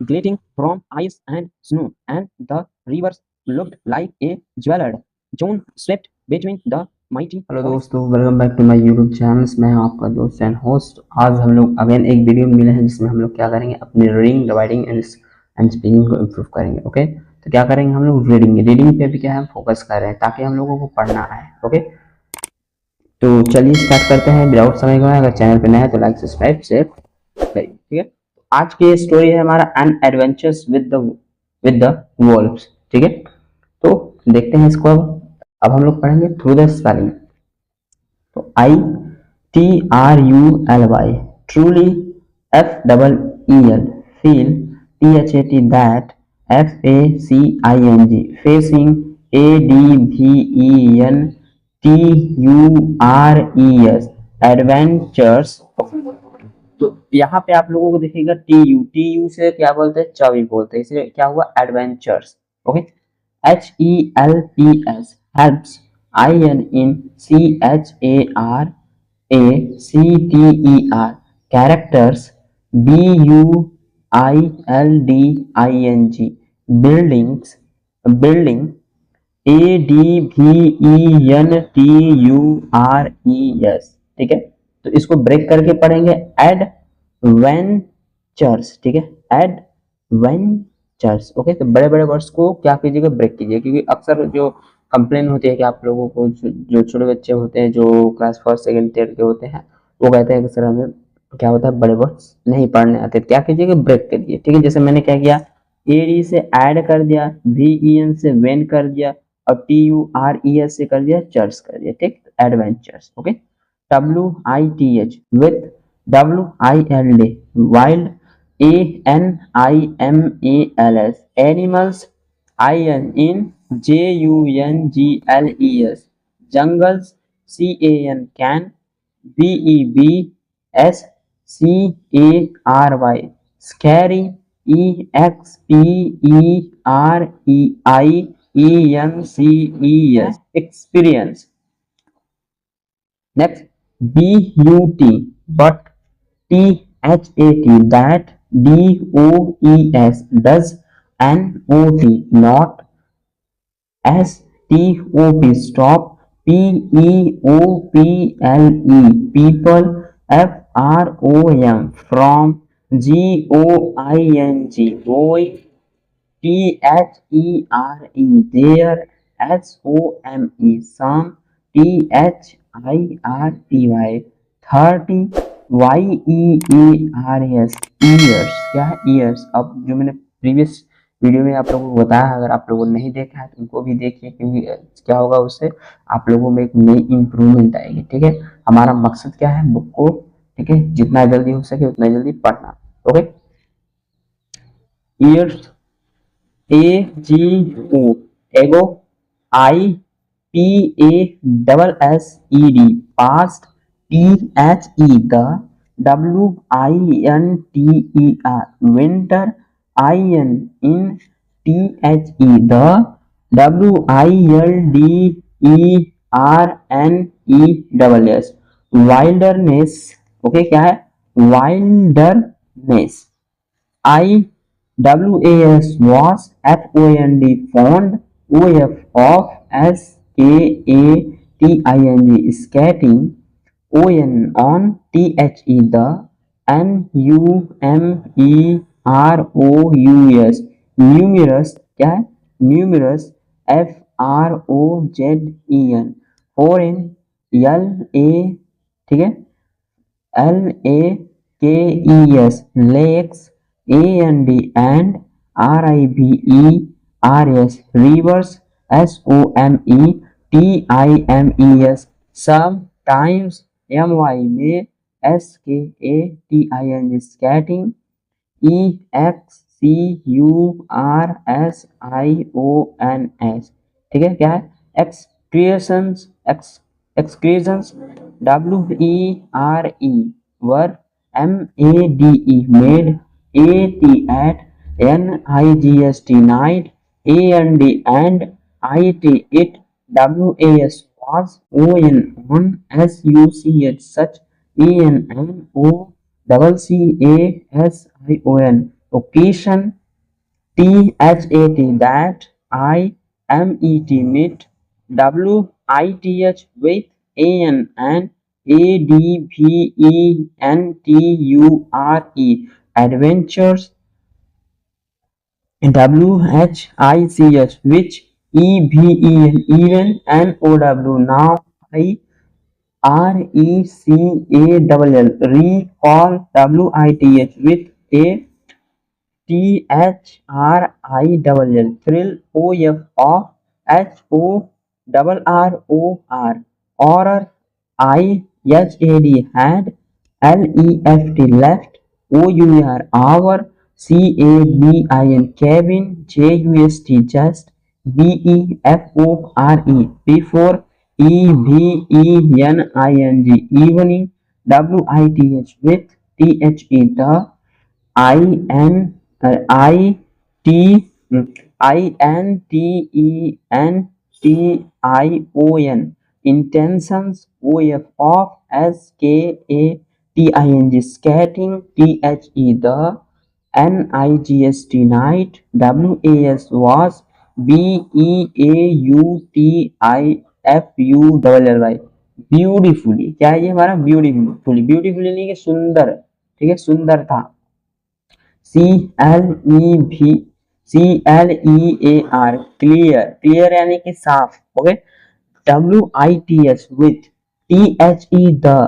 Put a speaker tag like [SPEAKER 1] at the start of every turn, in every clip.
[SPEAKER 1] glittering from ice and snow, and the rivers looked like a jeweled zone swept between the mighty
[SPEAKER 2] hello
[SPEAKER 1] forests.
[SPEAKER 2] दोस्तों, welcome back to my YouTube channels. मैं हूं आपका दोस्त and host. आज हम लोग again एक video में मिले हैं जिसमें हम लोग क्या करेंगे, अपनी रीडिंग, राइटिंग एंड स्पीकिंग को इम्प्रूव करेंगे। ओके, तो क्या करेंगे हम लोग, रीडिंग पे भी क्या है फोकस कर रहे हैं ताकि हम लोगों को पढ़ना आए। ओके, तो चलिए स्टार्ट करते हैं विदाउट समय गवाए। अगर चैनल पे नया है तो लाइक सब्सक्राइब शेयर करिए। ठीक है, आज की स्टोरी है हमारा an adventures with the wolves. ठीक है, तो देखते हैं इसको। अब हम लोग पढ़ेंगे थ्रू द स्पेलिंग। तो ITRULY, truly, FEEL, feel, THAT, that, FACING, facing, ADVENTURES, adventures। तो यहाँ पे आप लोगों को दिखेगा TU से क्या बोलते हैं, चौबी बोलते हैं, इसलिए क्या हुआ adventures. Okay, HELPS, helps, INCHARACTER, characters, BUILDING, buildings, building, ADVENTURES। ठीक है, तो इसको ब्रेक करके पढ़ेंगे एडवेंचर्स। ठीक है, एडवेंचर्स। ओके, तो बड़े बड़े वर्ड्स को क्या कीजिएगा, ब्रेक कीजिए, क्योंकि अक्सर जो कंप्लेन होती है कि आप लोगों को जो छोटे बच्चे होते हैं, जो क्लास फर्स्ट सेकंड थर्ड के होते हैं, वो कहते हैं कि सर हमें क्या होता है, बड़े वर्ड्स नहीं पढ़ने आते। क्या कीजिएगा, ब्रेक करिए। ठीक है, जैसे मैंने क्या किया, एडी से ऐड कर दिया, VEN से वेन कर दिया, और TURES से कर दिया चर्च कर दिया। ठीक, adventures. Okay, WITH with, WILD wild, ANIMALS animals, IN JUNGLES jungles, CAN BEBSCARY scary, EXPERIENCES experience। Next, BUT but, THAT that, DOES does, NOT not, STOP stop, PEOPLE people, FROM from, GOING going, THERE there, SOME some, THIRTY 30, YEARS ears। क्या है, ears। अब जो मैंने previous video में आप लोगों को बताया, अगर आप लोगों ने नहीं देखा है तो उनको भी देखिए, क्योंकि क्या होगा, उससे आप लोगों में एक नई इम्प्रूवमेंट आएगी। ठीक है, हमारा मकसद क्या है, बुक को, ठीक है, जितना जल्दी हो सके उतना जल्दी पढ़ना। ओके, ईयर्स, AGO एगो, IPASSED past, THE the, WINTER winter, in THE the, WILDERNESS wilderness। Okay, क्या है, wilderness। WAS was, FOND fond, OF of, SKATING skating, on, THE the, NUMEROUS numerous। क्या है, numerous, FROZEN foreign, LA, ठीक है, LAKES lakes, AND RIVERS rivers, SOMETIMES sometimes, MY may, SKATING skating, EXCURSIONS। ठीक है, क्या है, excretions, excretions, WERE were, MADE made, AT at, NIGST night, AND IT it, WAS was, ON on, SUCH such, ANNOCCASION
[SPEAKER 1] occasion, THAT, that, IMET, meet, WITH, with, AN, and ADVENTURE, adventures, WHICH, which, EVEN, even, NOW, now, RECALL, recall, WITH, with, a THRILL, thrill, OF, HORROR, horror, IHAD, had, LEFT, left, OUR, hour, CABIN, cabin, JUST, just, BEFORE, before, EVENING, evening, WITH, with, THE, the, INTENTION, intentions, of, SKATING, skating, THE, NIGST, night, WAS, was, BEAUTIFULLY, beautifully. क्या है ये हमारा? Beautifully. Beautifully नहीं कि सुंदर, ठीक है, सुंदर था। CLEAR, क्लियर, क्लियर यानी कि साफ, okay. WITH, with, THE, the,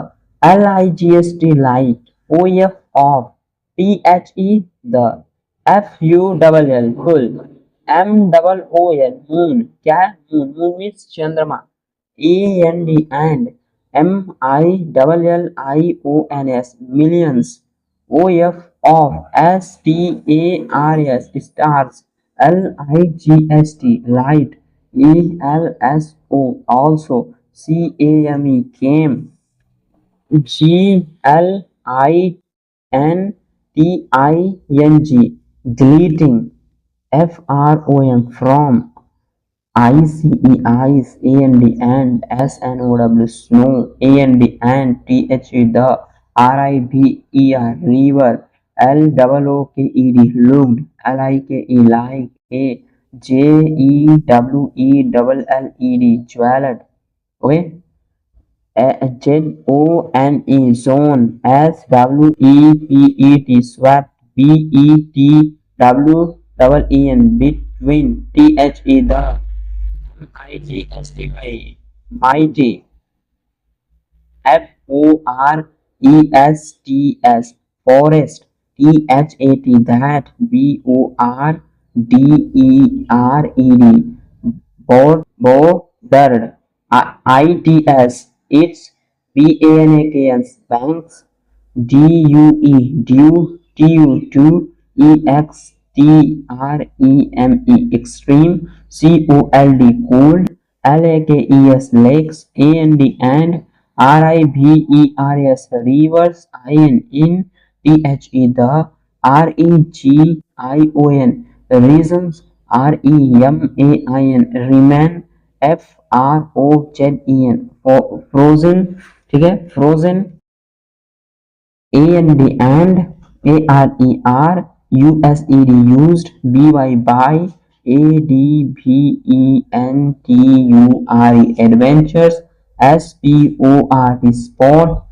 [SPEAKER 1] LIGST, light, OF, of, THE, the, FULL, full, MOON, moon, क्या है? moon, moon means चंद्रमा, AND, and, MILLIONS, millions, OF, STARS, stars, LIGST, light, ELSO, also, CAME, came, GLINTING, gleating, FROM, from, ICE, ice, AND, SNOW, snow, AND, THE, the, RIVER, river, LOOKED, looked, LIKE, like, JEWELLED, jeweled, okay. ZONE, zone, SWEPET, swept, BETWEN, between, THE, the, MIGSTY, mighty, FORESTS, forest, THAT, that, BORDERED, ITS, its, BANKS, banks, DUE, due, TU, EXTREME, extreme, COLD, cold, LAKES, lakes, and, RIVERS, rivers, in, THE, the, REGION, reasons, REMAIN, remain, FROZEN, frozen, ठीक है, frozen, and, ARER, USED, used, BY, by, ADVENTURE, adventures, SPORT, sport,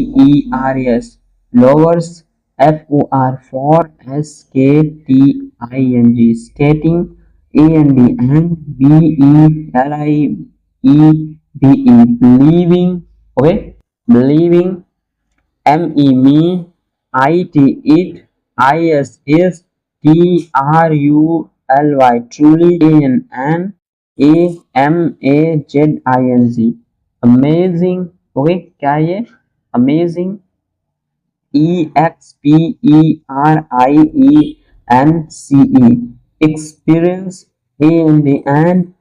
[SPEAKER 1] LOVERS, lovers, FOR, for, SKATING, skating, AND, BELIEVE, believing, okay, believing, ME, IT, it, IS, is, TRULY, truly, AN, AMAZING, amazing, okay, क्या है ये? amazing, EXPERIENCE, experience, and,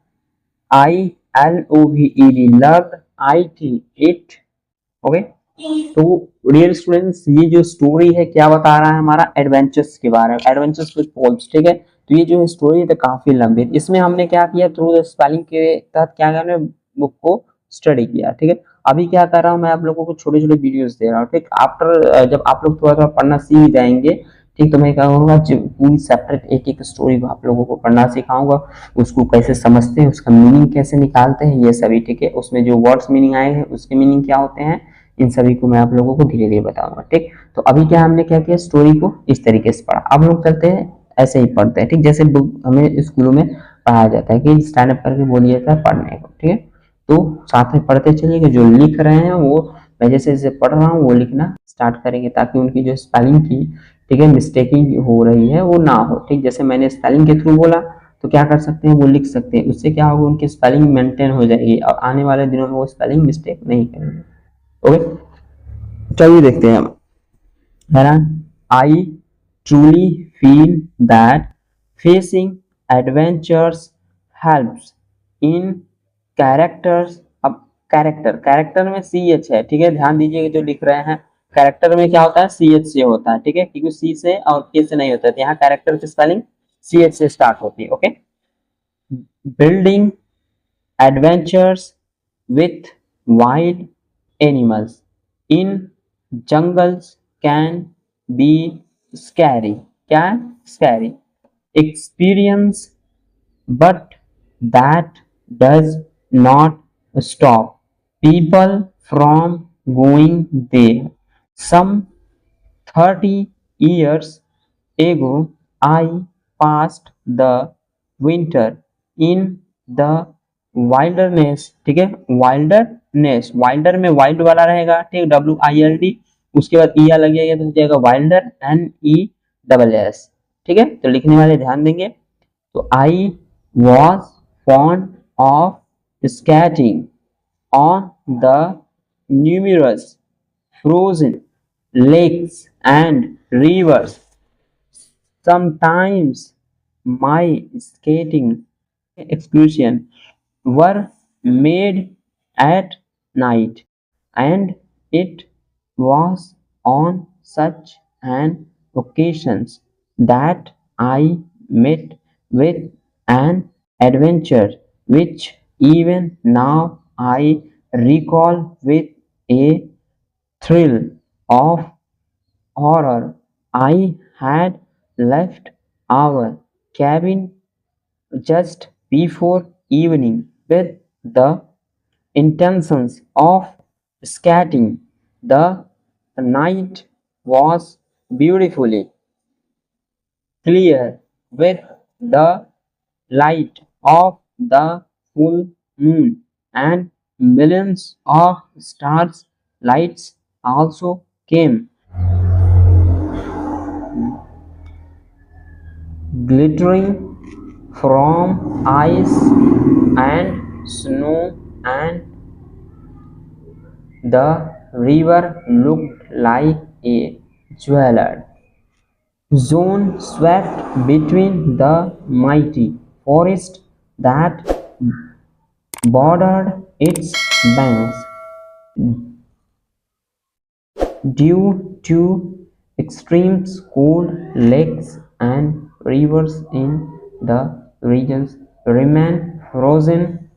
[SPEAKER 1] ILOVED, loved, IT, it, okay. तो dear students, ये जो story है क्या बता रहा है? हमारा एडवेंचर्स के बारे में, एडवेंचर्स विद पोल्स, ठीक है। तो ये जो स्टोरी है काफी लंबी है। इसमें हमने क्या किया, थ्रू द स्पेलिंग के तहत क्या किया, बुक को स्टडी किया, ठीक है। अभी क्या कर रहा हूँ मैं, आप लोगों को छोटे छोटे वीडियोस दे रहा हूँ, ठीक। आफ्टर जब आप लोग थोड़ा थोड़ा पढ़ना सीख जाएंगे
[SPEAKER 2] ठीक। तो मैं क्या करूँगा, पूरी सेपरेट एक एक स्टोरी को आप लोगों को पढ़ना सिखाऊंगा, उसको कैसे समझते हैं, उसका मीनिंग कैसे निकालते हैं, ये सभी, ठीक है। उसमें जो वर्ड्स मीनिंग आए हैं उसके मीनिंग क्या होते हैं, इन सभी को मैं आप लोगों को धीरे धीरे बताऊंगा, ठीक। तो अभी क्या हमने क्या किया, स्टोरी को इस तरीके से पढ़ा। अब लोग करते हैं ऐसे ही पढ़ते हैं, ठीक। जैसे बुक हमें स्कूलों में पढ़ाया जाता है कि स्टैंड अप करके बोलिए जाता है पढ़ने को, ठीक है। तो साथ में पढ़ते चलिए, जो लिख रहे हैं वो मैं जैसे जैसे पढ़ रहा हूँ वो लिखना स्टार्ट करेंगे, ताकि उनकी जो स्पेलिंग की, ठीक है, मिस्टेकिंग हो रही है वो ना हो, ठीक। जैसे मैंने स्पेलिंग के थ्रू बोला तो क्या कर सकते हैं, वो लिख सकते हैं, उससे क्या होगा, उनकी स्पेलिंग मेंटेन हो जाएगी और आने वाले दिनों में वो स्पेलिंग मिस्टेक नहीं करेंगे। ओके, चलिए देखते हैं हम, है ना। I truly feel that facing adventures helps in characters. अब कैरेक्टर, कैरेक्टर में सी एच है, ठीक है, ध्यान दीजिएगा जो लिख रहे हैं। कैरेक्टर में क्या होता है, सी एच से होता है, ठीक है, क्योंकि सी से और के से नहीं होता है, तो यहाँ कैरेक्टर की स्पेलिंग सी एच से स्टार्ट होती है। Okay, building adventures with wild animals in jungles can be scary, can scary experience, but that does not stop people from going there. Some 30 years ago I passed the winter in the wilderness, ठीक है, wilderness, Wilder में wild वाला रहेगा, ठीक, WILD, उसके बाद ई लग जाएगा तो हो जाएगा वाइल्डर, NESS, ठीक है। तो लिखने वाले ध्यान देंगे। तो I was fond of skating on the numerous frozen lakes and rivers. Sometimes my skating excursion were made at night, and it was on such an occasions that I met with an adventure which even now I recall with a thrill of horror. I had left our cabin just before evening with the intentions of skating. The night was beautifully clear with the light of the full moon, and millions of stars lights also came glittering from ice and snow, and the river looked like a jeweled zone swept between the mighty forest that bordered its banks. Due to extreme cold, lakes and rivers in the regions remain frozen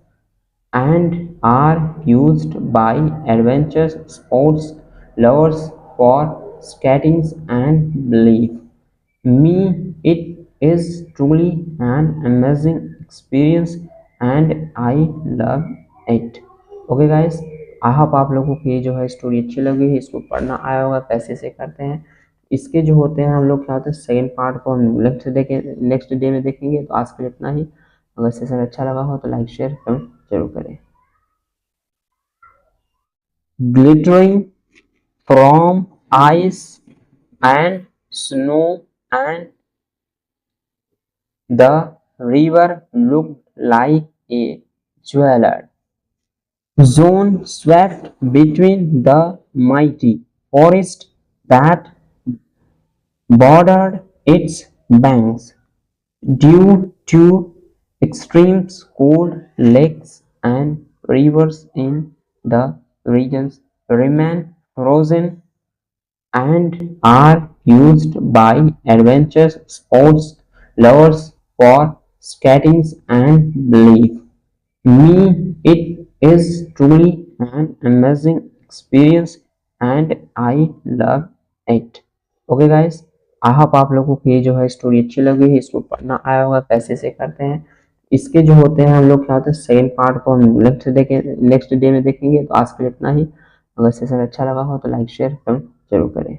[SPEAKER 2] and are used by adventure sports lovers for skating and belief. Me, it is truly an amazing experience and I love it. Okay guys, I hope आप लोगों को ये जो है story अच्छी लगी है, इसको पढ़ना आया होगा कैसे से करते हैं। इसके जो होते हैं हम लोग क्या होते हैं, सेकंड पार्ट को हम नेक्स्ट डे में देखेंगे। तो आज के लिए इतना ही। अगर सेशन अच्छा लगा हो तो लाइक शेयर कमेंट जरूर करें। Glittering from ice and snow and the river looked like a jeweled zone swept between the mighty forest that bordered its banks. Due to extreme cold, lakes and rivers in the regions remain frozen and are used by adventure sports lovers for skating and belief. Me, it is truly an amazing experience and I love it. Okay guys, I hope आप लोगों को ये जो है story अच्छी लगी है, इसको पढ़ना आया होगा कैसे से करते हैं। इसके जो होते हैं हम लोग क्या होता है सेकंड पार्ट को हम नेक्स्ट डे में देखेंगे। तो आज के लिए इतना ही। अगर सेशन अच्छा लगा हो तो लाइक शेयर कमेंट जरूर करें।